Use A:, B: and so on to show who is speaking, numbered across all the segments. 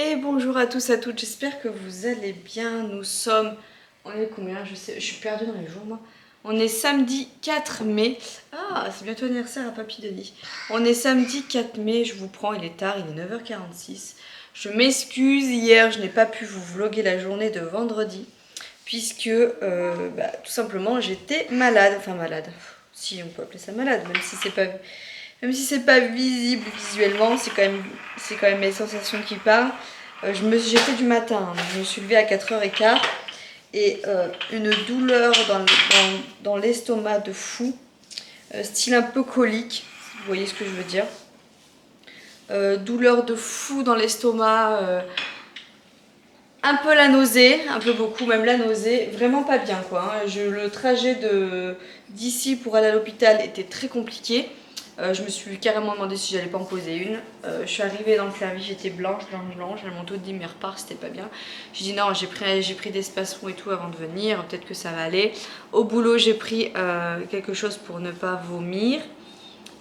A: Et bonjour à tous, à toutes, j'espère que vous allez bien. Nous sommes, on est combien? Je sais, je suis perdue dans les jours moi. On est samedi 4 mai. Ah, c'est bientôt l'anniversaire à Papy Denis. On est samedi 4 mai, je vous prends, il est tard, il est 9h46. Je m'excuse, hier je n'ai pas pu vous vlogger la journée de vendredi. Puisque tout simplement j'étais malade, enfin malade. Si on peut appeler ça malade, même si c'est pas visible visuellement, c'est quand même mes sensations qui parlent. J'ai fait du matin, hein, donc je me suis levée à 4h15 et une douleur dans l'estomac de fou, style un peu colique, vous voyez ce que je veux dire. Douleur de fou dans l'estomac, un peu la nausée, un peu beaucoup, même la nausée, vraiment pas bien quoi. Hein. Le trajet d'ici pour aller à l'hôpital était très compliqué. Je me suis carrément demandé si j'allais pas en poser une. Je suis arrivée dans le service, j'étais blanche. Le manteau dit mais repart, c'était pas bien. J'ai dit non, j'ai pris des spasmos et tout avant de venir, peut-être que ça va aller. Au boulot, j'ai pris quelque chose pour ne pas vomir.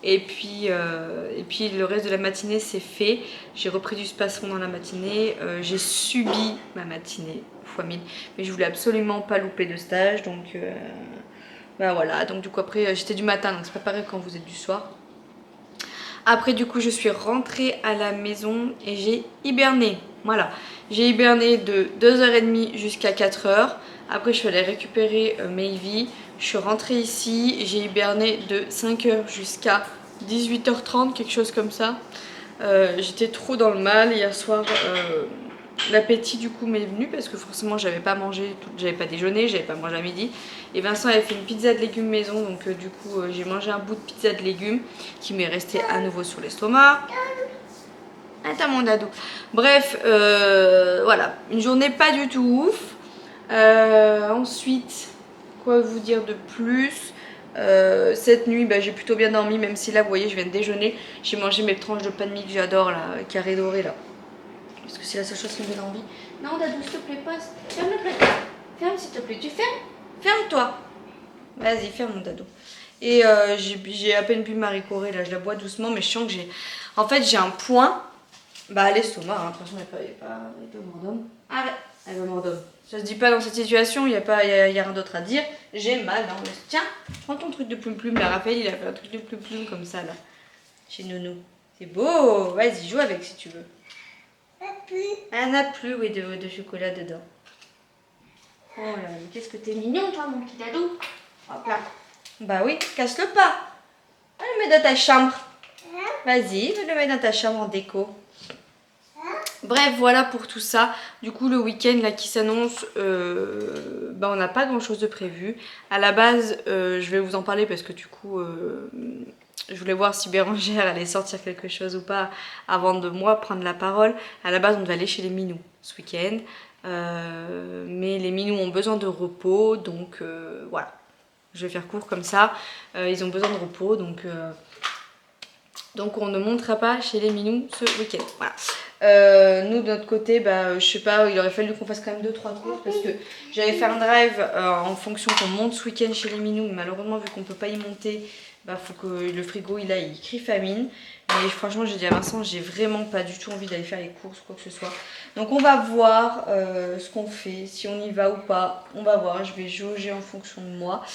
A: Et puis le reste de la matinée c'est fait. J'ai repris du spasmon dans la matinée. J'ai subi ma matinée fois 1000. Mais je voulais absolument pas louper de stage. Donc voilà. Donc du coup après j'étais du matin. Donc c'est pas pareil quand vous êtes du soir. Après du coup je suis rentrée à la maison et j'ai hiberné. Voilà. J'ai hiberné de 2h30 jusqu'à 4h. Après je suis allée récupérer Mayvi. Je suis rentrée ici, j'ai hiberné de 5h jusqu'à 18h30, quelque chose comme ça. J'étais trop dans le mal hier soir. L'appétit du coup m'est venu parce que forcément j'avais pas mangé, j'avais pas déjeuné, j'avais pas mangé à midi. Et Vincent avait fait une pizza de légumes maison, donc du coup j'ai mangé un bout de pizza de légumes qui m'est resté à nouveau sur l'estomac. Attends mon dado. Bref, voilà, une journée pas du tout ouf. Ensuite, quoi vous dire de plus? Cette nuit j'ai plutôt bien dormi, même si là vous voyez je viens de déjeuner, j'ai mangé mes tranches de pain de mie que j'adore là, carré doré là, parce que c'est la seule chose qui me donne envie. Non Dadou s'il te plaît pas, ferme le placard, ferme s'il te plaît, tu fermes, ferme-toi, vas-y ferme mon Dadou. Et j'ai à peine bu ma ricorée là, je la bois doucement, mais je sens que j'ai un point à l'estomac, hein. De toute façon il n'y a pas mort. Arrête, elle va mort d'homme. Ça se dit pas dans cette situation, il n'y a rien d'autre à dire. J'ai mal dans le... Tiens, prends ton truc de plume-plume. Là, Raphaël, il a fait un truc de plume-plume comme ça, là. Chez Nounou. C'est beau. Vas-y, joue avec si tu veux. Elle n'a plus, oui, de chocolat dedans. Oh là, mais qu'est-ce que t'es mignon, toi, mon petit dadou. Hop là. Bah oui, casse-le pas. Va le mettre dans ta chambre. Vas-y, va le mettre dans ta chambre en déco. Bref, voilà pour tout ça. Du coup, le week-end là qui s'annonce, on n'a pas grand chose de prévu. À la base, je vais vous en parler parce que du coup, je voulais voir si Bérangère allait sortir quelque chose ou pas avant de moi prendre la parole. À la base, on devait aller chez les Minous ce week-end. Mais les Minous ont besoin de repos, donc voilà. Je vais faire court comme ça. Ils ont besoin de repos, donc on ne montera pas chez les Minous ce week-end. Voilà. Nous de notre côté, je sais pas, il aurait fallu qu'on fasse quand même 2-3 courses parce que j'avais fait un drive en fonction qu'on monte ce week-end chez les Minous, mais malheureusement vu qu'on peut pas y monter, faut que le frigo il crie famine. Mais franchement j'ai dit à Vincent, j'ai vraiment pas du tout envie d'aller faire les courses quoi que ce soit. Donc on va voir ce qu'on fait, si on y va ou pas, on va voir, je vais jauger en fonction de moi.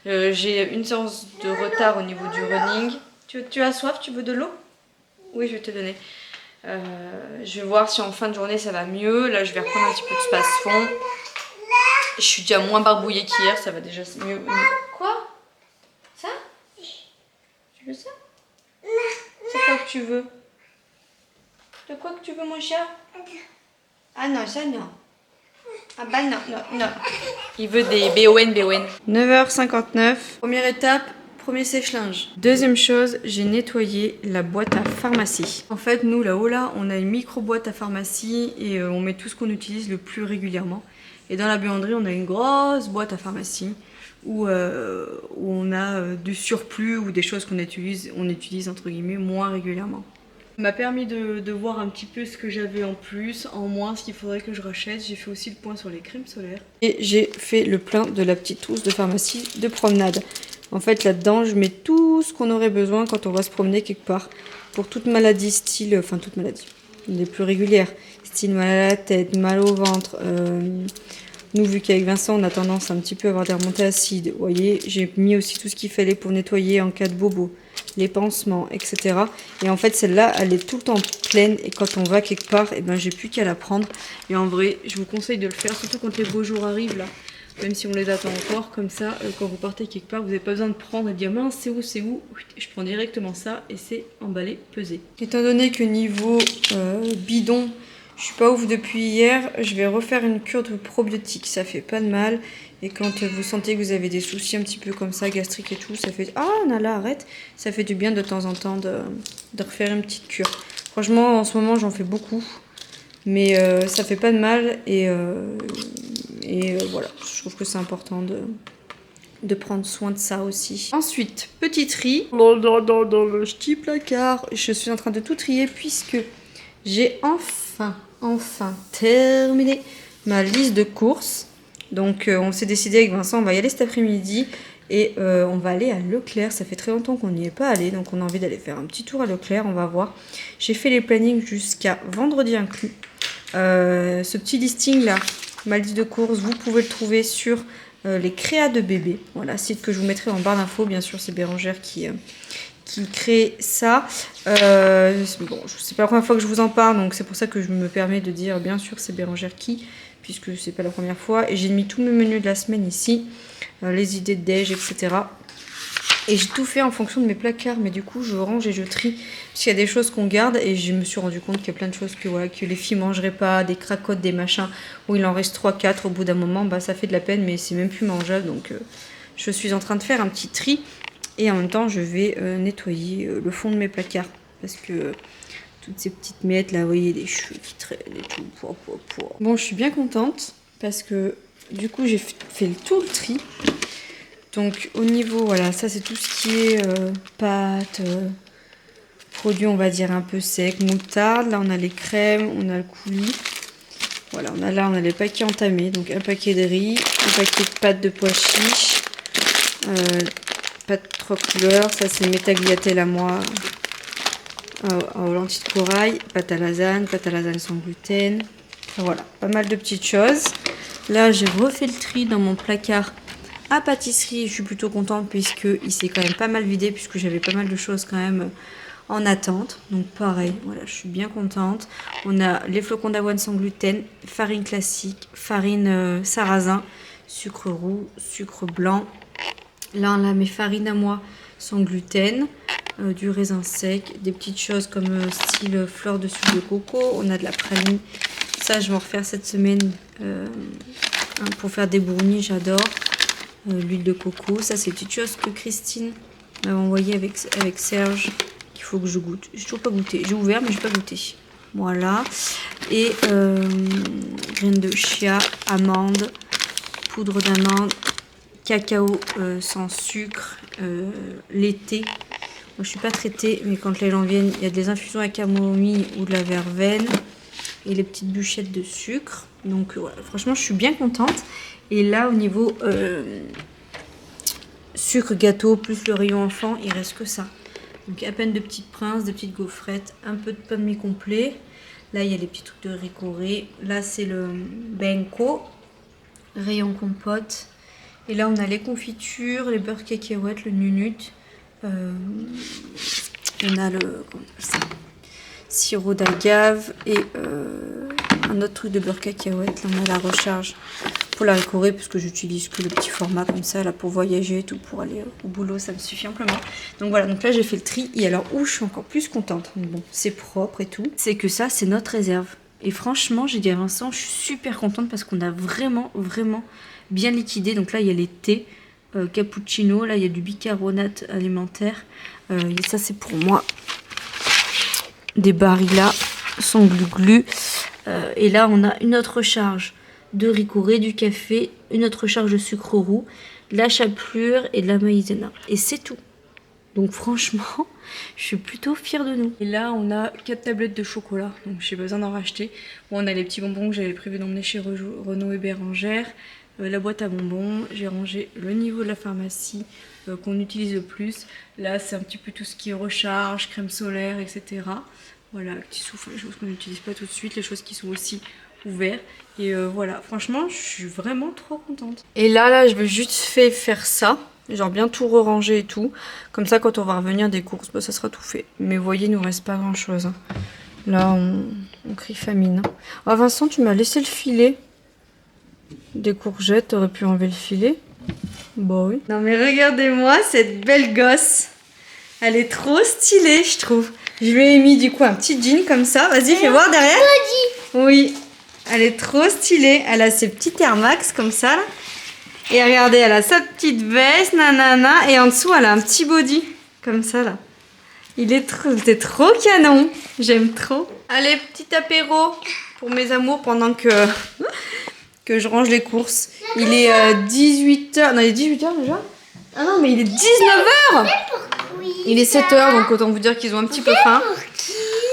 A: J'ai une séance de retard au niveau du running. Tu as soif, tu veux de l'eau? Oui, je vais te donner. Je vais voir si en fin de journée ça va mieux. Là je vais reprendre un petit peu de space-fond. Je suis déjà moins barbouillée qu'hier, ça va déjà mieux. Quoi? Ça? Tu veux ça? C'est quoi que tu veux? De quoi que tu veux mon chat? Ah non, ça non. Ah bah non, non, non. Il veut des BON. 9h59. Première étape. Premier sèche-linge. Deuxième chose, j'ai nettoyé la boîte à pharmacie. En fait, nous là-haut, là, on a une micro-boîte à pharmacie et on met tout ce qu'on utilise le plus régulièrement. Et dans la buanderie, on a une grosse boîte à pharmacie où on a du surplus ou des choses qu'on utilise entre guillemets moins régulièrement. Ça m'a permis de voir un petit peu ce que j'avais en plus, en moins, ce qu'il faudrait que je rachète. J'ai fait aussi le point sur les crèmes solaires. Et j'ai fait le plein de la petite trousse de pharmacie de promenade. En fait, là-dedans, je mets tout ce qu'on aurait besoin quand on va se promener quelque part. Pour toute maladie style... Enfin, toute maladie.
B: les plus régulières. Style mal à la tête, mal au ventre. Nous, vu qu'avec Vincent, on a tendance un petit peu à avoir des remontées acides. Vous voyez, j'ai mis aussi tout ce qu'il fallait pour nettoyer en cas de bobo. Les pansements, etc. Et en fait, celle-là, elle est tout le temps pleine. Et quand on va quelque part, et ben, j'ai plus qu'à la prendre. Et en vrai, je vous conseille de le faire, surtout quand les beaux jours arrivent là. Même si on les attend encore, comme ça, quand vous partez quelque part, vous n'avez pas besoin de prendre et de dire mince, c'est où, c'est où. Je prends directement ça et c'est emballé, pesé. Étant donné que niveau bidon, je suis pas ouf depuis hier, je vais refaire une cure de probiotiques. Ça fait pas de mal. Et quand vous sentez que vous avez des soucis un petit peu comme ça, gastriques et tout, ça fait... Ah, Nala, arrête. Ça fait du bien de temps en temps de refaire une petite cure. Franchement, en ce moment, j'en fais beaucoup. Mais ça fait pas de mal et voilà, je trouve que c'est important de prendre soin de ça aussi. Ensuite, petit tri. Dans le petit placard, je suis en train de tout trier puisque j'ai enfin terminé ma liste de courses. Donc on s'est décidé avec Vincent, on va y aller cet après-midi et on va aller à Leclerc. Ça fait très longtemps qu'on n'y est pas allé, donc on a envie d'aller faire un petit tour à Leclerc, on va voir. J'ai fait les plannings jusqu'à vendredi inclus. Ce petit listing là, ma liste de courses, vous pouvez le trouver sur les créas de bébé. Voilà, site que je vous mettrai en barre d'infos. Bien sûr, c'est Bérangère qui crée ça. Bon, c'est pas la première fois que je vous en parle, donc c'est pour ça que je me permets de dire bien sûr c'est Bérangère qui, puisque c'est pas la première fois. Et j'ai mis tous mes menus de la semaine ici, les idées de déj, etc. Et j'ai tout fait en fonction de mes placards, mais du coup je range et je trie. Parce qu'il y a des choses qu'on garde et je me suis rendu compte qu'il y a plein de choses que, voilà, que les filles mangeraient pas, des cracottes, des machins, où il en reste 3-4 au bout d'un moment, bah ça fait de la peine, mais c'est même plus mangeable. Donc je suis en train de faire un petit tri et en même temps je vais nettoyer le fond de mes placards. Parce que toutes ces petites miettes là, vous voyez, les cheveux qui traînent et tout. Bon, je suis bien contente parce que du coup j'ai fait tout le tri. Donc au niveau, voilà, ça c'est tout ce qui est pâtes, produits on va dire un peu secs, moutarde. Là on a les crèmes, on a le coulis. Voilà, on a les paquets entamés. Donc un paquet de riz, un paquet de pâtes de pois chiches, pâtes 3 couleurs. Ça c'est mes tagliatelles à moi, aux lentilles de corail, pâte à lasagne sans gluten. Enfin, voilà, pas mal de petites choses. Là j'ai refait le tri dans mon placard à pâtisserie. Je suis plutôt contente puisqu'il s'est quand même pas mal vidé, puisque j'avais pas mal de choses quand même en attente. Donc pareil, voilà, je suis bien contente. On a les flocons d'avoine sans gluten, farine classique, farine sarrasin, sucre roux, sucre blanc. Là on a mes farines à moi sans gluten, du raisin sec, des petites choses comme style fleur de sucre de coco. On a de la praline. Ça je vais en refaire cette semaine pour faire des brownies, j'adore. L'huile de coco, ça c'est une petite chose que Christine m'avait envoyé avec Serge, qu'il faut que je goûte. J'ai toujours pas goûté, j'ai ouvert mais j'ai pas goûté. Voilà, et graines de chia, amandes, poudre d'amande, cacao sans sucre, l'été. Moi je suis pas traitée, mais quand les gens viennent, il y a des infusions à camomille ou de la verveine et les petites bûchettes de sucre. Donc voilà, franchement je suis bien contente. Et là au niveau sucre gâteau plus le rayon enfant, il reste que ça. Donc à peine de petites princes, de petites gaufrettes, un peu de pain de mie complet. Là il y a les petits trucs de ricoré. Là c'est le benko, rayon compote. Et là on a les confitures, les beurres cacahuètes, le nunut. On a le sirop d'agave et un autre truc de beurre cacahuète. Là on a la recharge pour la ricoré, parce que j'utilise que le petit format comme ça là pour voyager et tout, pour aller au boulot, ça me suffit amplement. Donc voilà, donc là j'ai fait le tri. Et alors où je suis encore plus contente, bon c'est propre et tout, c'est que ça c'est notre réserve. Et franchement j'ai dit à Vincent, je suis super contente parce qu'on a vraiment bien liquidé. Donc là il y a les thés, cappuccino, là il y a du bicarbonate alimentaire, et ça c'est pour moi, des Barilla sans glu-glu, et là on a une autre charge de ricoré, du café, une autre charge de sucre roux, la chapelure et de la maïzena, et c'est tout. Donc franchement je suis plutôt fière de nous. Et là on a 4 tablettes de chocolat, donc j'ai besoin d'en racheter. Bon, on a les petits bonbons que j'avais prévu d'emmener chez Renaud et Bérangère, la boîte à bonbons. J'ai rangé le niveau de la pharmacie qu'on utilise le plus. Là c'est un petit peu tout ce qui est recharge, crème solaire, etc. Voilà, petit souffle, les choses qu'on n'utilise pas tout de suite, les choses qui sont aussi ouvertes. Et voilà, franchement, je suis vraiment trop contente. Et là, je vais juste faire ça. Genre bien tout ranger et tout. Comme ça, quand on va revenir des courses, bah, ça sera tout fait. Mais vous voyez, il nous reste pas grand chose. Hein. Là, on crie famine. Hein. Oh, Vincent, tu m'as laissé le filet des courgettes. T'aurais pu enlever le filet. Bah oui. Non mais regardez-moi cette belle gosse. Elle est trop stylée, je trouve. Je lui ai mis du coup un petit jean comme ça. Vas-y, fais voir derrière. Oui. Elle est trop stylée. Elle a ses petits Air Max comme ça là. Et regardez, elle a sa petite veste, nanana. Et en dessous, elle a un petit body comme ça là. C'est trop canon. J'aime trop. Allez, petit apéro pour mes amours pendant que je range les courses. Il est 18h. Non, il est 18h déjà. Ah non, mais il est 19h. Il est 7h, donc autant vous dire qu'ils ont un petit peu faim.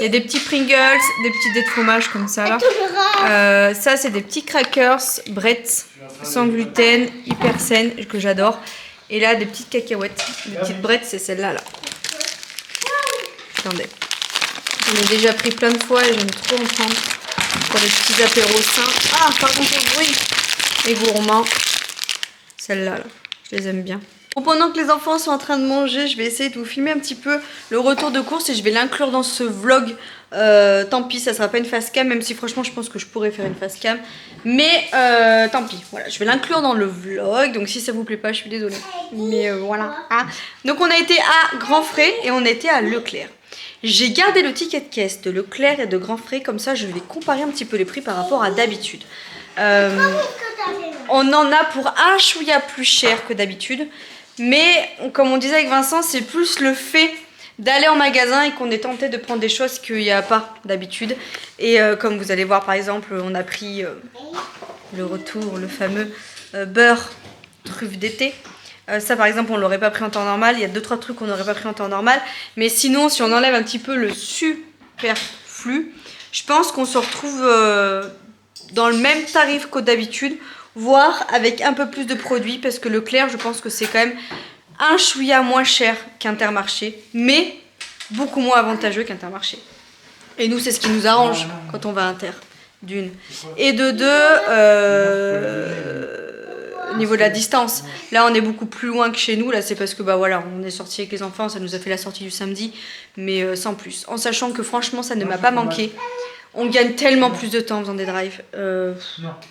B: Il y a des petits Pringles, des petits dés de fromage comme ça là. Ça, c'est des petits crackers, Bretz, sans gluten, hyper saines, que j'adore. Et là, des petites cacahuètes. Les petites Bretz, c'est celle-là là. Attendez. J'en ai déjà pris plein de fois et j'aime trop en prendre pour les petits apéros sains. Ah, par contre, le bruit. Et gourmand. Celle-là, là. Je les aime bien. Bon, pendant que les enfants sont en train de manger, je vais essayer de vous filmer un petit peu le retour de course et je vais l'inclure dans ce vlog. Tant pis, ça sera pas une face cam, même si franchement je pense que je pourrais faire une face cam. Mais tant pis, voilà, je vais l'inclure dans le vlog. Donc si ça vous plaît pas, je suis désolée. Mais voilà. Hein. Donc on a été à Grand Frais et on a été à Leclerc. J'ai gardé le ticket de caisse de Leclerc et de Grand Frais, comme ça je vais comparer un petit peu les prix par rapport à d'habitude. On en a pour un chouïa plus cher que d'habitude. Mais comme on disait avec Vincent, c'est plus le fait d'aller en magasin et qu'on est tenté de prendre des choses qu'il n'y a pas d'habitude. Et comme vous allez voir par exemple, on a pris le retour, le fameux beurre truffe d'été. Ça par exemple on ne l'aurait pas pris en temps normal. Il y a 2-3 trucs qu'on n'aurait pas pris en temps normal. Mais sinon si on enlève un petit peu le superflu, je pense qu'on se retrouve dans le même tarif que d'habitude. Voire avec un peu plus de produits, parce que Leclerc, je pense que c'est quand même un chouïa moins cher qu'Intermarché, mais beaucoup moins avantageux qu'Intermarché. Et nous, c'est ce qui nous arrange quand on va à Inter, d'une. Et de deux, au niveau de la distance, là on est beaucoup plus loin que chez nous, là c'est parce que bah voilà, on est sorti avec les enfants, ça nous a fait la sortie du samedi, mais sans plus. En sachant que franchement, ça ne m'a pas manqué. On gagne tellement plus de temps en faisant des drives.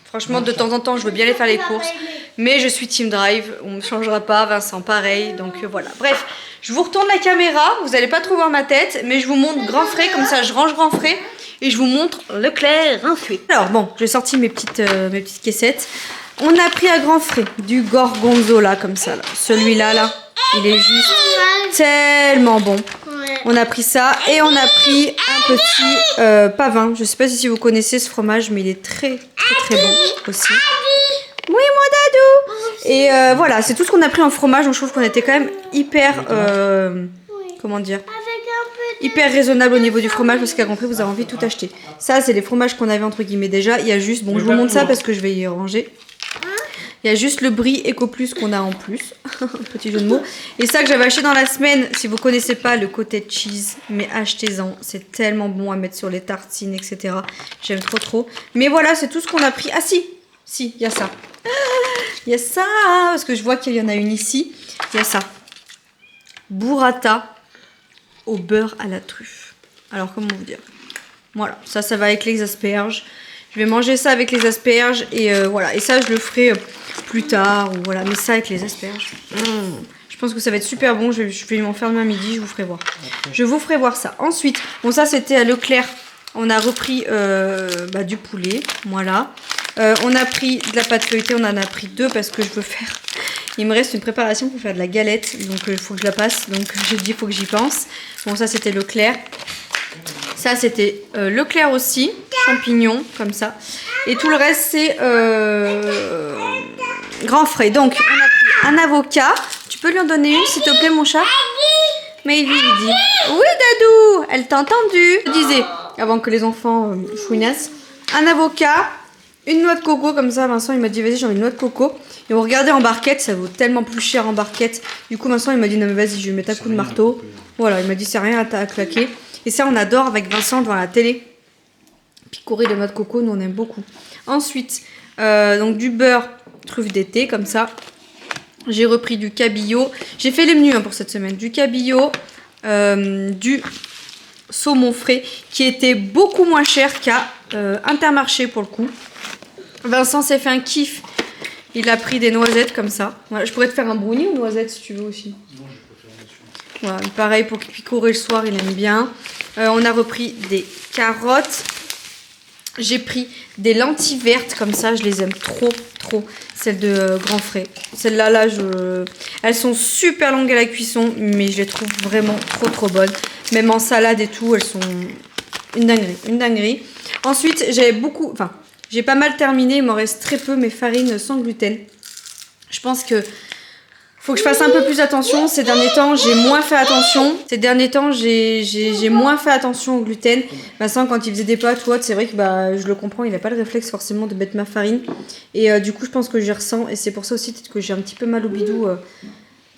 B: Franchement, de temps en temps, je veux bien aller faire les courses. Mais je suis team drive. On ne me changera pas. Vincent, pareil. Donc voilà. Bref, je vous retourne la caméra. Vous n'allez pas trop voir ma tête. Mais je vous montre Grand Frais. Comme ça, je range Grand Frais. Et je vous montre Leclerc, Grand Frais. Alors bon, j'ai sorti mes petites caissettes. On a pris à Grand Frais du gorgonzola comme ça. Là. Celui-là, là, il est juste tellement bon. On a pris ça et on a pris un petit pavin. Je sais pas si vous connaissez ce fromage, mais il est très bon aussi. Oui, moi Dadou. Et voilà, c'est tout ce qu'on a pris en fromage. Donc je trouve qu'on était quand même hyper, comment dire, hyper raisonnable au niveau du fromage parce qu'à Grand Prix vous avez envie de tout acheter. Ça, c'est les fromages qu'on avait entre guillemets déjà. Il y a juste, bon, je vous montre ça parce que je vais y ranger. Il y a juste le brie Eco Plus qu'on a en plus. Petit jeu de mots. Et ça que j'avais acheté dans la semaine. Si vous connaissez pas le cottage cheese, mais achetez-en. C'est tellement bon à mettre sur les tartines, etc. J'aime trop. Mais voilà, c'est tout ce qu'on a pris. Ah si, il y a ça. Il y a ça. Parce que je vois qu'il y en a une ici. Il y a ça. Burrata au beurre à la truffe. Alors comment vous dire? Voilà, ça va avec les asperges. Je vais manger ça avec les asperges et voilà. Et ça, je le ferai plus tard ou voilà. Mais ça avec les asperges, je pense que ça va être super bon. Je vais m'en faire demain midi. Je vous ferai voir. Je vous ferai voir ça. Ensuite, bon ça c'était à Leclerc. On a repris du poulet. Voilà. On a pris de la pâte feuilletée. On en a pris 2 parce que je veux faire. Il me reste une préparation pour faire de la galette. Donc il faut que je la passe. Donc j'ai dit il faut que j'y pense. Bon ça c'était Leclerc. Ça c'était Leclerc aussi, champignons comme ça. Et tout le reste c'est Grand Frais. Donc on a pris un avocat. Tu peux lui en donner une s'il te plaît mon chat? Maybe il dit. Oui Dadou, elle t'a entendu. Je disais, avant que les enfants chouinassent. Un avocat, une noix de coco comme ça. Vincent il m'a dit vas-y j'ai envie de noix de coco. Et on regardait en barquette, ça vaut tellement plus cher en barquette. Du coup Vincent il m'a dit non mais vas-y je vais mettre un coup de marteau. Voilà il m'a dit c'est rien à claquer. Et ça, on adore avec Vincent devant la télé. Picoré de noix de coco, nous on aime beaucoup. Ensuite, donc du beurre truffe d'été, comme ça. J'ai repris du cabillaud. J'ai fait les menus hein, pour cette semaine. Du cabillaud, du saumon frais, qui était beaucoup moins cher qu'à Intermarché pour le coup. Vincent s'est fait un kiff. Il a pris des noisettes comme ça. Voilà, je pourrais te faire un brownie ou noisettes si tu veux aussi. Non, je préfère dessus. Voilà, pareil pour qu'il picorer le soir, il aime bien. On a repris des carottes. J'ai pris des lentilles vertes comme ça, je les aime trop, trop. Celles de Grand Frais. Celles-là, elles sont super longues à la cuisson, mais je les trouve vraiment trop, trop bonnes. Même en salade et tout, elles sont une dinguerie, une dinguerie. Ensuite, j'ai pas mal terminé, il m'en reste très peu, mes farines sans gluten. Je pense que faut que je fasse un peu plus attention. Ces derniers temps, j'ai moins fait attention. J'ai moins fait attention au gluten. Vincent, quand il faisait des pâtes ou autre, c'est vrai que je le comprends, il n'a pas le réflexe forcément de mettre ma farine. Et du coup, je pense que j'y ressens. Et c'est pour ça aussi peut-être que j'ai un petit peu mal au bidou.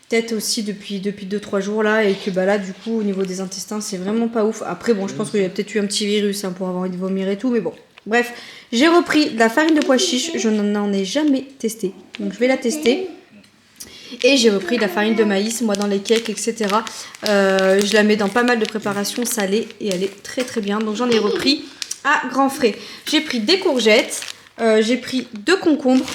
B: Peut-être aussi depuis 2-3 jours là. Et que là, du coup, au niveau des intestins, c'est vraiment pas ouf. Après, bon, je pense qu'il y a peut-être eu un petit virus hein, pour avoir envie de vomir et tout. Mais bon, bref. J'ai repris de la farine de pois chiche. Je n'en ai jamais testé. Donc, je vais la tester. Et j'ai repris de la farine de maïs, moi dans les cakes, etc. Je la mets dans pas mal de préparations salées et elle est très très bien. Donc j'en ai repris à Grand Frais. J'ai pris des courgettes, j'ai pris 2 concombres,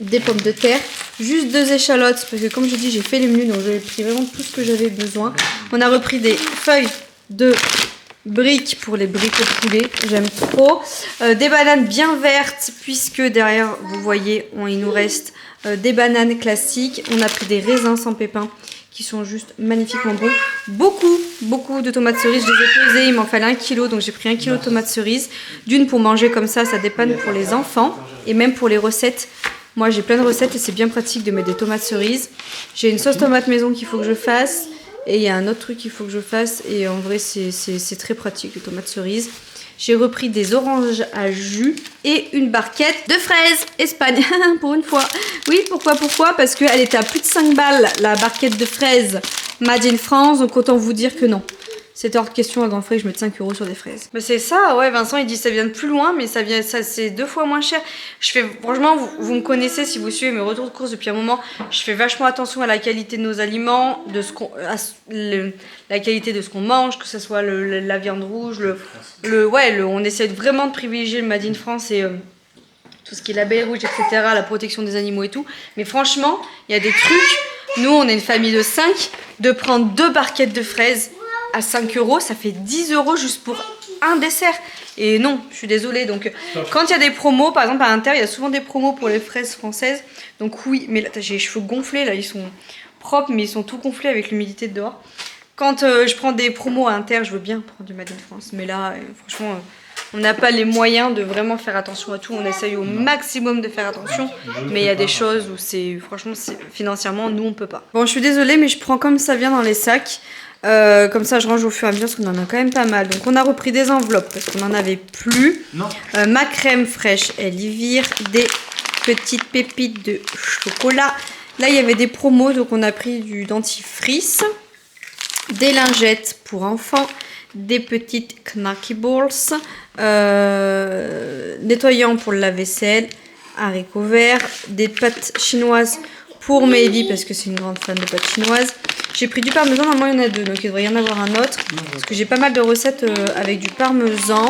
B: des pommes de terre, juste 2 échalotes parce que comme je dis j'ai fait les menus donc j'ai pris vraiment tout ce que j'avais besoin. On a repris des feuilles de briques pour les briques au poulet, j'aime trop. Des bananes bien vertes puisque derrière vous voyez il nous reste des bananes classiques. On a pris des raisins sans pépins qui sont juste magnifiquement bons. Beaucoup de tomates cerises. Je les ai pesées, il m'en fallait 1 kg donc j'ai pris 1 kg de tomates cerises. D'une pour manger comme ça dépanne pour les enfants et même pour les recettes. Moi j'ai plein de recettes et c'est bien pratique de mettre des tomates cerises. J'ai une sauce tomate maison qu'il faut que je fasse. Et il y a un autre truc qu'il faut que je fasse. Et en vrai, c'est très pratique, les tomates cerises. J'ai repris des oranges à jus et une barquette de fraises Espagne. Pour une fois. Oui, pourquoi? Parce qu'elle était à plus de 5 balles, la barquette de fraises Made in France. Donc autant vous dire que non. C'était hors de question à Grand Frais, je mette 5 € sur des fraises. Mais c'est ça, ouais, Vincent il dit ça vient de plus loin, mais ça c'est 2 fois moins cher. Franchement, vous me connaissez si vous suivez mes retours de course depuis un moment, je fais vachement attention à la qualité de nos aliments, la qualité de ce qu'on mange, que ce soit la viande rouge, on essaie vraiment de privilégier le Made in France et tout ce qui est label rouge, etc., la protection des animaux et tout. Mais franchement, il y a des trucs, nous on est une famille de 5, de prendre 2 barquettes de fraises à 5 €, ça fait 10 € juste pour un dessert. Et non, je suis désolée. Donc, quand il y a des promos, par exemple à Inter, il y a souvent des promos pour les fraises françaises. Donc oui, mais là, j'ai les cheveux gonflés, là, ils sont propres, mais ils sont tout gonflés avec l'humidité de dehors. Quand je prends des promos à Inter, je veux bien prendre du Made in France. Mais là, franchement, on n'a pas les moyens de vraiment faire attention à tout. On essaye au maximum de faire attention. Mais il y a des choses où franchement, financièrement, nous, on peut pas. Bon, je suis désolée, mais je prends comme ça vient dans les sacs. Comme ça je range au fur et à mesure parce qu'on en a quand même pas mal. Donc on a repris des enveloppes parce qu'on n'en avait plus. Ma crème fraîche elle y vire. Des petites pépites de chocolat. Là il y avait des promos donc on a pris du dentifrice. Des lingettes pour enfants. Des petites knacky balls. Nettoyant pour le lave-vaisselle. Haricots verts. Des pâtes chinoises pour Maybe parce que c'est une grande fan de pâtes chinoises. J'ai pris du parmesan, normalement il y en a 2, donc il devrait y en avoir un autre. Parce que j'ai pas mal de recettes avec du parmesan.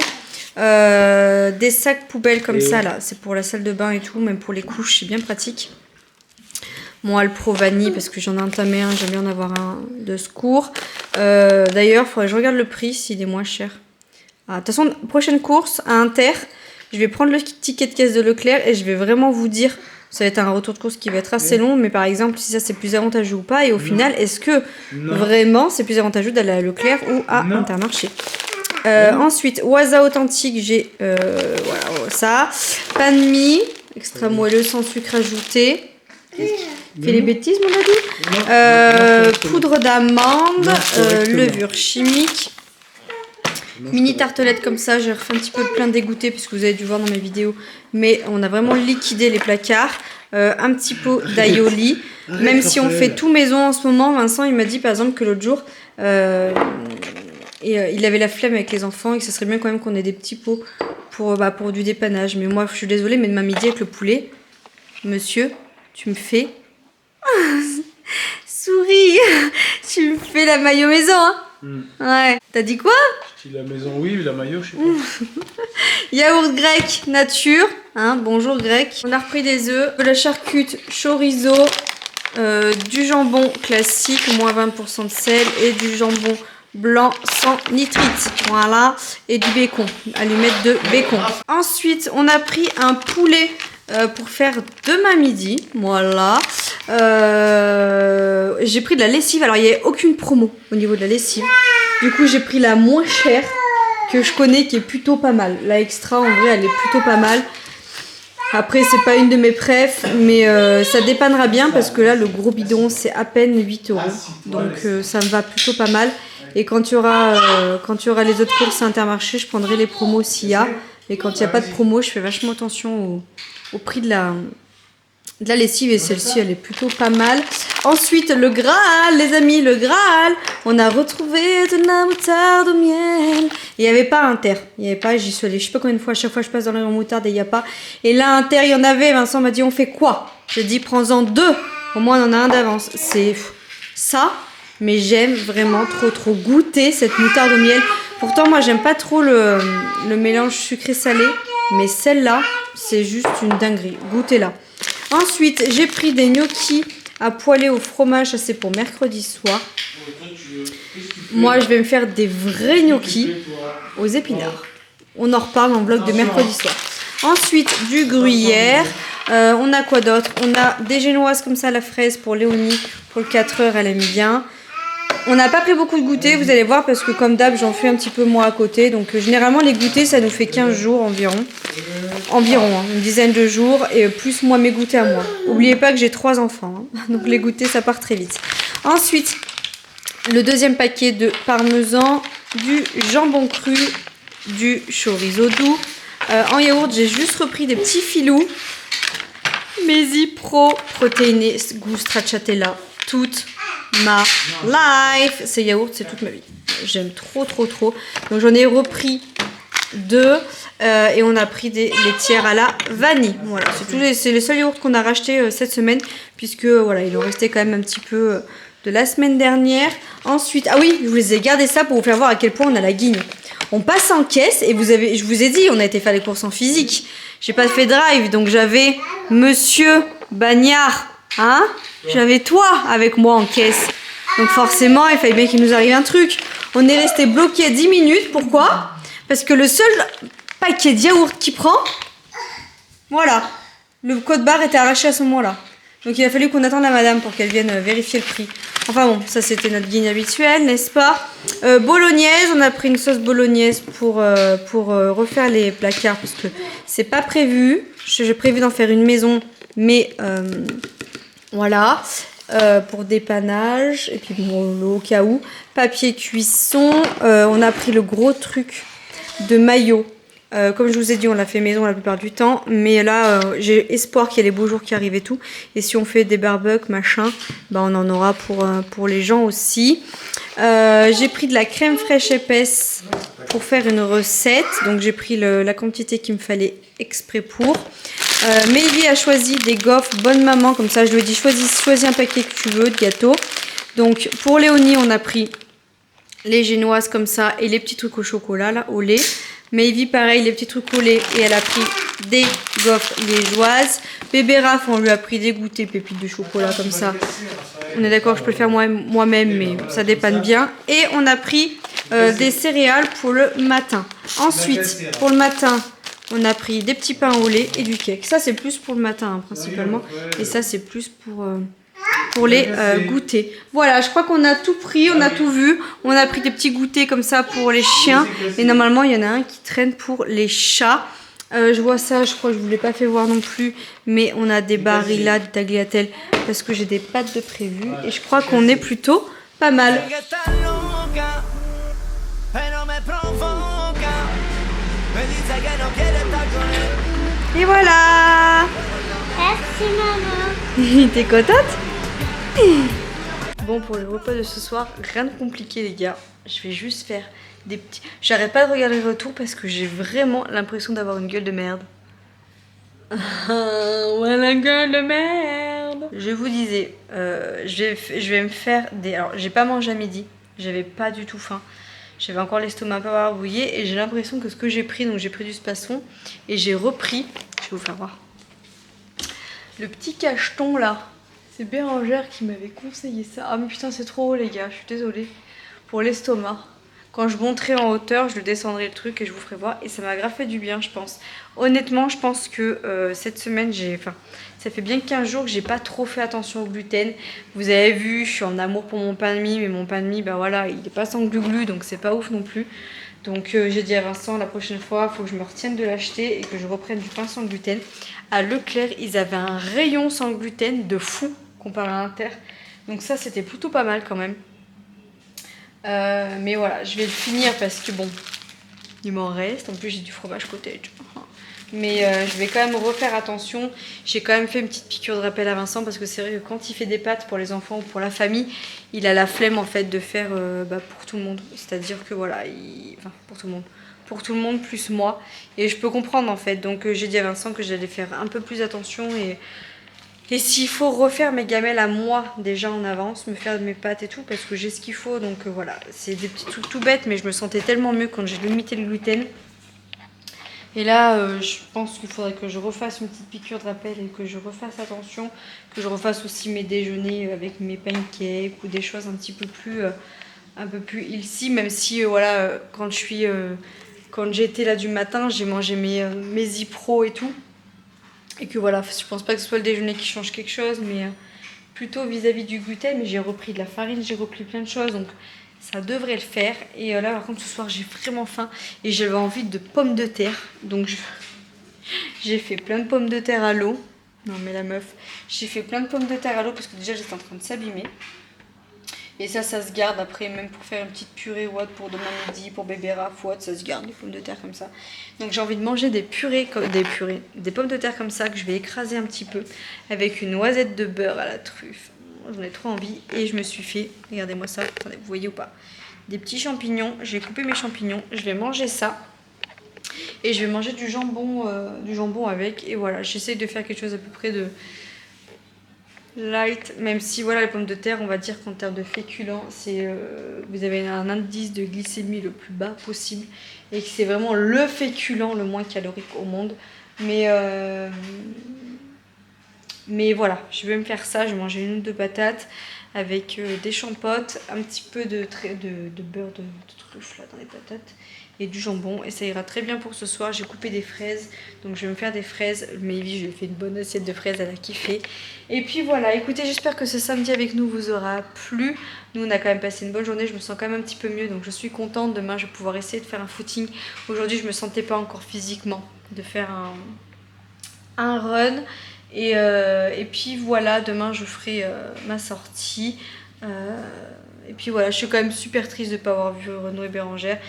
B: Des sacs poubelles comme ça là, c'est pour la salle de bain et tout, même pour les couches, c'est bien pratique. Mon Alpro vanille parce que j'en ai entamé un, j'aime bien en avoir un de secours. D'ailleurs, il faudrait que je regarde le prix s'il est moins cher. De toute façon, prochaine course à Inter, je vais prendre le ticket de caisse de Leclerc et je vais vraiment vous dire... Ça va être un retour de course qui va être assez long, mais par exemple, si ça c'est plus avantageux ou pas. Et au final, est-ce que vraiment c'est plus avantageux d'aller à Leclerc ou à Intermarché? Ensuite, Waza authentique, j'ai voilà, ça. Pain de mie, extra moelleux, sans sucre ajouté. Fait les bêtises, mon ami. Poudre d'amande, levure chimique. Mini tartelette comme ça, j'ai refait un petit peu plein dégoûté puisque vous avez dû voir dans mes vidéos. Mais on a vraiment liquidé les placards. Un petit pot d'aïoli. Même si on fait tout maison en ce moment, Vincent il m'a dit par exemple que l'autre jour, Et il avait la flemme avec les enfants et que ça serait bien quand même qu'on ait des petits pots pour du dépannage. Mais moi, je suis désolée, mais demain midi avec le poulet, monsieur, tu me fais... Souris, tu me fais la maillot maison, hein. Ouais. T'as dit quoi?
C: La maison, oui, la maillot, je sais pas.
B: Yaourt grec nature, hein, bonjour grec. On a repris des œufs, de la charcute chorizo, du jambon classique, moins 20% de sel, et du jambon blanc sans nitrite, voilà, et du bacon, allumette de bacon. Ensuite, on a pris un poulet pour faire demain midi, voilà. J'ai pris de la lessive, alors il n'y avait aucune promo au niveau de la lessive. Du coup, j'ai pris la moins chère que je connais, qui est plutôt pas mal. La extra, en vrai, elle est plutôt pas mal. Après, c'est pas une de mes préfs, mais ça dépannera bien parce que là, le gros bidon, c'est à peine 8 €. Donc, ça me va plutôt pas mal. Et quand il y aura les autres courses à Intermarché, je prendrai les promos s'il y a. Et quand il n'y a pas de promo, je fais vachement attention au prix de la lessive. Et celle-ci, elle est plutôt pas mal. Ensuite, le Graal, les amis, le Graal. On a retrouvé de la moutarde au miel. Il n'y avait pas Inter. Il n'y avait pas, j'y suis allée, je sais pas combien de fois, à chaque fois je passe dans la moutarde et il n'y a pas. Et là, Inter, il y en avait. Vincent m'a dit, on fait quoi? J'ai dit, prends-en 2. Au moins, on en a un d'avance. C'est ça. Mais j'aime vraiment trop goûter cette moutarde au miel. Pourtant, moi, j'aime pas trop le mélange sucré-salé. Mais celle-là, c'est juste une dinguerie. Goûtez-la. Ensuite, j'ai pris des gnocchis à poêler au fromage. Ça, c'est pour mercredi soir. Moi, je vais me faire des vrais gnocchis aux épinards. On en reparle en vlog de mercredi soir. Ensuite, du gruyère. On a quoi d'autre? On a des génoises comme ça à la fraise pour Léonie. Pour le 4 heures, elle aime bien. On n'a pas pris beaucoup de goûters, vous allez voir, parce que comme d'hab, j'en fais un petit peu moi à côté. Donc généralement, les goûters, ça nous fait 15 jours environ. Environ, hein, une dizaine de jours, et plus moi mes goûters à moi. N'oubliez pas que j'ai 3 enfants, hein, donc les goûters, ça part très vite. Ensuite, le deuxième paquet de parmesan, du jambon cru, du chorizo doux. En yaourt, j'ai juste repris des petits filous. Mezi Pro protéiné, goût stracciatella, toute ma life. Ces yaourts, c'est toute ma vie. J'aime trop. Donc j'en ai repris 2 et on a pris des laitières à la vanille. Voilà, c'est les seuls yaourts qu'on a rachetés cette semaine, puisque voilà, il en restait quand même un petit peu de la semaine dernière. Ensuite, ah oui, je vous ai gardé ça pour vous faire voir à quel point on a la guigne. On passe en caisse et je vous ai dit, on a été faire les courses en physique. J'ai pas fait drive, donc j'avais Monsieur Bagnard, hein? J'avais toi avec moi en caisse. Donc forcément, il fallait bien qu'il nous arrive un truc. On est resté bloqué 10 minutes. Pourquoi? Parce que le seul paquet de yaourt qu'il prend, voilà, le code barre était arraché à ce moment-là. Donc il a fallu qu'on attende la madame pour qu'elle vienne vérifier le prix. Enfin bon, ça c'était notre guigne habituelle, n'est-ce pas? Bolognaise, on a pris une sauce bolognaise pour refaire les placards parce que c'est pas prévu. J'ai prévu d'en faire une maison, mais voilà, pour dépannage. Et puis bon, au cas où, papier cuisson. On a pris le gros truc de maillot. Comme je vous ai dit, on l'a fait maison la plupart du temps. Mais là, j'ai espoir qu'il y ait les beaux jours qui arrivent et tout. Et si on fait des barbecues, machin, bah on en aura pour les gens aussi. J'ai pris de la crème fraîche épaisse pour faire une recette. Donc j'ai pris la quantité qu'il me fallait exprès pour. Maybe a choisi des gaufres Bonne Maman. Comme ça, je lui ai dit, choisis un paquet que tu veux de gâteaux. Donc pour Léonie, on a pris les génoises comme ça et les petits trucs au chocolat, là, au lait. Maybe, pareil, les petits trucs au lait et elle a pris des gaufres liégeoises. Bébé Raph, on lui a pris des goûters pépites de chocolat comme ça. On est d'accord que je peux le faire moi-même, mais ça dépanne bien. Et on a pris des céréales pour le matin. Ensuite, pour le matin, on a pris des petits pains au lait et du cake. Ça, c'est plus pour le matin, hein, principalement. Et ça, c'est plus pour les goûters. Voilà, je crois qu'on a tout pris, on a tout vu. On a pris des petits goûters comme ça pour les chiens. Et normalement, il y en a un qui traîne pour les chats. Je vois ça, je crois que je ne vous l'ai pas fait voir non plus. Mais on a des barilla, des tagliatelles, parce que j'ai des pâtes de prévu. Et je crois qu'on est plutôt pas mal. Et voilà.
D: Merci maman.
B: T'es contente? Bon, pour le repas de ce soir, rien de compliqué les gars.
A: Je vais juste faire des petits... J'arrête pas de regarder le retour parce que j'ai vraiment l'impression d'avoir une gueule de merde. Ouais, la gueule de merde. Je vous disais, je vais me faire des... Alors, j'ai pas mangé à midi. J'avais pas du tout faim. J'avais encore l'estomac un peu barbouillé et j'ai l'impression que ce que j'ai pris, donc j'ai pris du spasson et j'ai repris, je vais vous faire voir, le petit cacheton là. C'est Bérangère qui m'avait conseillé ça. Ah mais putain c'est trop haut les gars, je suis désolée. Pour l'estomac. Quand je monterai en hauteur, je le descendrai le truc et je vous ferai voir. Et ça m'a grave fait du bien je pense. Honnêtement je pense que cette semaine ça fait bien 15 jours que j'ai pas trop fait attention au gluten. Vous avez vu, je suis en amour pour mon pain de mie, mais mon pain de mie, bah voilà, il est pas sans glu-glu, donc c'est pas ouf non plus. Donc j'ai dit à Vincent, la prochaine fois, il faut que je me retienne de l'acheter et que je reprenne du pain sans gluten. À Leclerc, ils avaient un rayon sans gluten de fou comparé à Inter. Donc ça, c'était plutôt pas mal quand même. Mais voilà, je vais le finir parce que bon, il m'en reste. En plus, j'ai du fromage cottage. Mais je vais quand même refaire attention. J'ai quand même fait une petite piqûre de rappel à Vincent parce que c'est vrai que quand il fait des pâtes pour les enfants ou pour la famille, il a la flemme en fait de faire pour tout le monde. C'est-à-dire que voilà, enfin pour tout le monde. Pour tout le monde plus moi. Et je peux comprendre en fait. Donc j'ai dit à Vincent que j'allais faire un peu plus attention et s'il faut refaire mes gamelles à moi déjà en avance, me faire mes pâtes et tout, parce que j'ai ce qu'il faut. Donc voilà, c'est des petits trucs tout bêtes, mais je me sentais tellement mieux quand j'ai limité le gluten. Et là, je pense qu'il faudrait que je refasse une petite piqûre de rappel et que je refasse attention, que je refasse aussi mes déjeuners avec mes pancakes ou des choses un petit peu plus healthy, même si voilà, quand j'étais là du matin, j'ai mangé mes Zipro et tout. Et que voilà, je pense pas que ce soit le déjeuner qui change quelque chose, mais plutôt vis-à-vis du gluten. Mais j'ai repris de la farine, j'ai repris plein de choses, donc ça devrait le faire. Et là par contre ce soir j'ai vraiment faim et j'avais envie de pommes de terre. Donc j'ai fait plein de pommes de terre à l'eau. Non mais la meuf, j'ai fait plein de pommes de terre à l'eau parce que déjà j'étais en train de s'abîmer. Et ça se garde après, même pour faire une petite purée ou autre pour demain midi, pour bébé Raph ou autre, ça se garde, les pommes de terre comme ça. Donc j'ai envie de manger des pommes de terre comme ça que je vais écraser un petit peu avec une noisette de beurre à la truffe. J'en ai trop envie et je me suis fait, regardez-moi ça, attendez, vous voyez ou pas, des petits champignons. J'ai coupé mes champignons, je vais manger ça et je vais manger du jambon avec. Et voilà, j'essaye de faire quelque chose à peu près de light, même si voilà, les pommes de terre, on va dire qu'en termes de féculents, vous avez un indice de glycémie le plus bas possible et que c'est vraiment le féculent le moins calorique au monde. Mais voilà, je vais me faire ça, je vais manger une ou deux patates avec des champottes, un petit peu de beurre de truffe là dans les patates et du jambon et ça ira très bien pour ce soir. J'ai coupé des fraises, donc je vais me faire des fraises. Mais oui, je lui ai fait une bonne assiette de fraises, elle a kiffé. Et puis voilà, écoutez, j'espère que ce samedi avec nous vous aura plu. Nous on a quand même passé une bonne journée, je me sens quand même un petit peu mieux, donc je suis contente. Demain je vais pouvoir essayer de faire un footing. Aujourd'hui je me sentais pas encore physiquement de faire un run. Et puis voilà, demain je ferai ma sortie. Et puis voilà, je suis quand même super triste de ne pas avoir vu Renaud et Bérangère.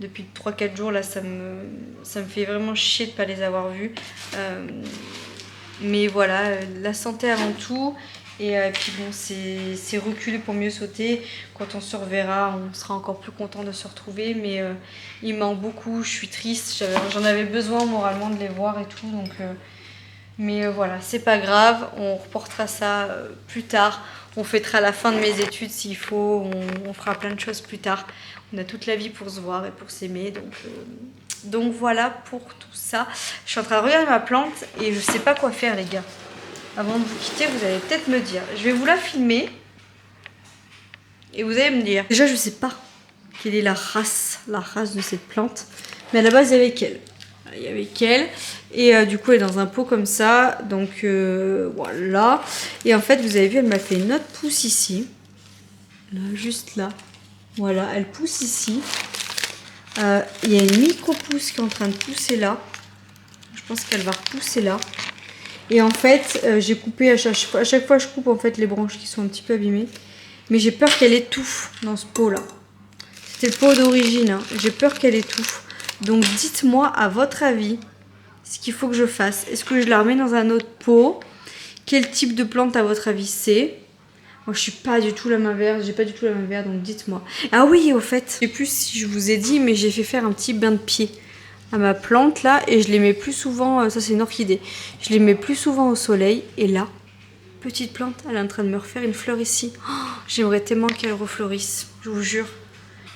A: Depuis 3-4 jours, là, ça me fait vraiment chier de ne pas les avoir vus. Mais voilà, la santé avant tout. Et puis bon, c'est reculer pour mieux sauter. Quand on se reverra, on sera encore plus content de se retrouver. Mais il manque beaucoup, je suis triste. J'en avais besoin moralement de les voir et tout. Donc, mais voilà, c'est pas grave. On reportera ça plus tard. On fêtera la fin de mes études s'il faut. On fera plein de choses plus tard. On a toute la vie pour se voir et pour s'aimer. Donc voilà pour tout ça. Je suis en train de regarder ma plante et je sais pas quoi faire, les gars. Avant de vous quitter, vous allez peut-être me dire. Je vais vous la filmer. Et vous allez me dire. Déjà, je sais pas quelle est la race de cette plante. Mais à la base, il y avait qu'elle. Il y avait qu'elle. Et du coup, elle est dans un pot comme ça. Donc voilà. Et en fait, vous avez vu, elle m'a fait une autre pousse ici. Là, juste là. Voilà, elle pousse ici. Il y a une micro-pousse qui est en train de pousser là. Je pense qu'elle va repousser là. Et en fait, j'ai coupé à chaque fois, je coupe en fait les branches qui sont un petit peu abîmées. Mais j'ai peur qu'elle étouffe dans ce pot là. C'était le pot d'origine, hein. J'ai peur qu'elle étouffe. Donc dites-moi à votre avis ce qu'il faut que je fasse. Est-ce que je la remets dans un autre pot? Quel type de plante à votre avis c'est?
B: Moi, je suis pas du tout la main verte, j'ai pas du tout la main verte, donc dites-moi. Ah oui, au fait, je sais plus si je vous ai dit, mais j'ai fait faire un petit bain de pied à ma plante là, et je les mets plus souvent, ça c'est une orchidée, je les mets plus souvent au soleil, et là, petite plante, elle est en train de me refaire une fleur ici. Oh, j'aimerais tellement qu'elle refleurisse, je vous jure.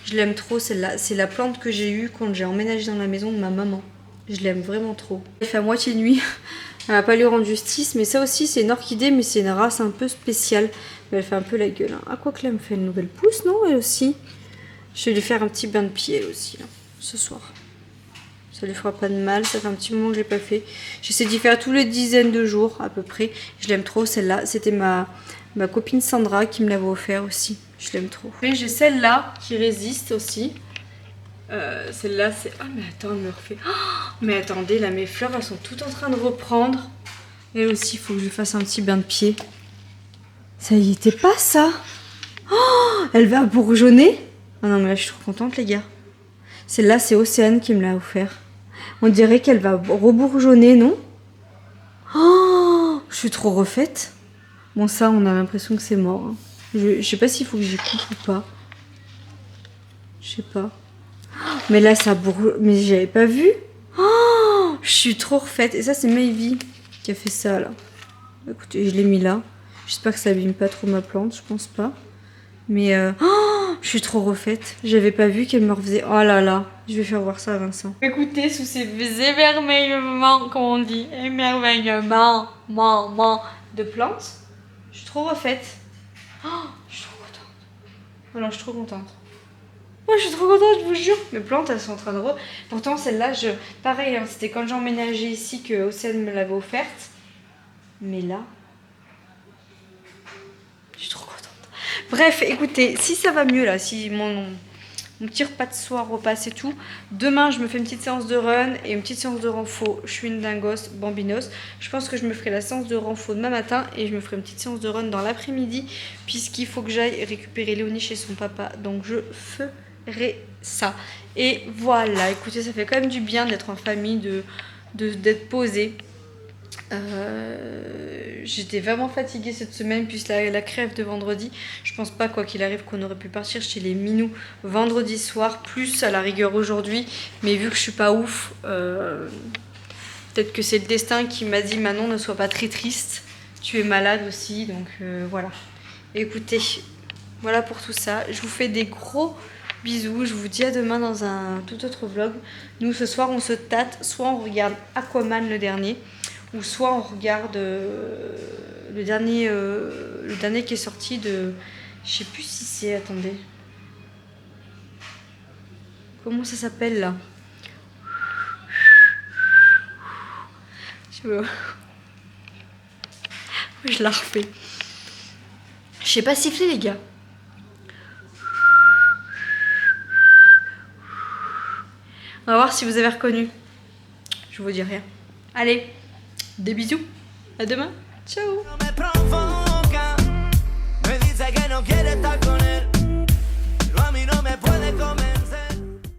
B: Je l'aime trop celle-là, c'est la plante que j'ai eue quand j'ai emménagé dans la maison de ma maman. Je l'aime vraiment trop. Il fait à moitié nuit, elle va pas lui rendre justice, mais ça aussi c'est une orchidée, mais c'est une race un peu spéciale. Mais elle fait un peu la gueule. Hein. Ah, quoi que là, elle me fait une nouvelle pousse, non? Elle aussi. Je vais lui faire un petit bain de pied aussi, là, ce soir. Ça lui fera pas de mal. Ça fait un petit moment que je l'ai pas fait. J'essaie d'y faire tous les dizaines de jours, à peu près. Je l'aime trop, celle-là. C'était ma copine Sandra qui me l'avait offert aussi. Je l'aime trop. Et j'ai celle-là qui résiste aussi. Celle-là, c'est... Ah, mais attends, elle me refait... Oh, mais attendez, là, mes fleurs, elles sont toutes en train de reprendre. Elle aussi, il faut que je lui fasse un petit bain de pied. Ça y était pas ça. Oh, elle va bourgeonner. Ah non mais là je suis trop contente les gars. Celle-là c'est Océane qui me l'a offert. On dirait qu'elle va rebourgeonner, non? Oh, je suis trop refaite. Bon ça on a l'impression que c'est mort. Hein. Je sais pas s'il faut que j'y coupe ou pas. Je sais pas. Mais là ça bourgeonne. Mais j'avais pas vu. Oh, je suis trop refaite. Et ça c'est Maybe qui a fait ça là. Écoutez je l'ai mis là. J'espère que ça abîme pas trop ma plante, je pense pas. Mais oh, je suis trop refaite. J'avais pas vu qu'elle me refaisait. Oh là là, je vais faire voir ça à Vincent. Écoutez, sous ces émerveillements, comme on dit, émerveillements de plantes, je suis trop refaite. Oh, je suis trop contente. Oh non, je suis trop contente. Moi, je suis trop contente, je vous jure. Mes plantes, elles sont en train de Pourtant, celle-là, pareil, hein, c'était quand j'ai emménagé ici que Océane me l'avait offerte. Mais là... Je suis trop contente. Bref, écoutez, si ça va mieux là, si mon petit repas de soir repasse et tout, demain je me fais une petite séance de run et une petite séance de renfo. Je suis une dingos, bambinos. Je pense que je me ferai la séance de renfo demain matin et je me ferai une petite séance de run dans l'après-midi puisqu'il faut que j'aille récupérer Léonie chez son papa. Donc je ferai ça. Et voilà, écoutez, ça fait quand même du bien d'être en famille, d'être posée. J'étais vraiment fatiguée cette semaine puisque la crève de vendredi, je pense pas quoi qu'il arrive qu'on aurait pu partir chez les minous vendredi soir, plus à la rigueur aujourd'hui, mais vu que je suis pas ouf, peut-être que c'est le destin qui m'a dit Manon ne sois pas très triste, tu es malade aussi, donc voilà. Écoutez, voilà pour tout ça, je vous fais des gros bisous, je vous dis à demain dans un tout autre vlog. Nous ce soir on se tâte, soit on regarde Aquaman le dernier, ou soit on regarde le dernier qui est sorti de... Je sais plus si c'est... Attendez. Comment ça s'appelle là? Je la refais. Je sais pas siffler les gars. On va voir si vous avez reconnu. Je vous dis rien. Allez, des bisous. À demain. Ciao.
E: Me provoca, me dice que no quiere estar con él, pero a mí no me puede comer.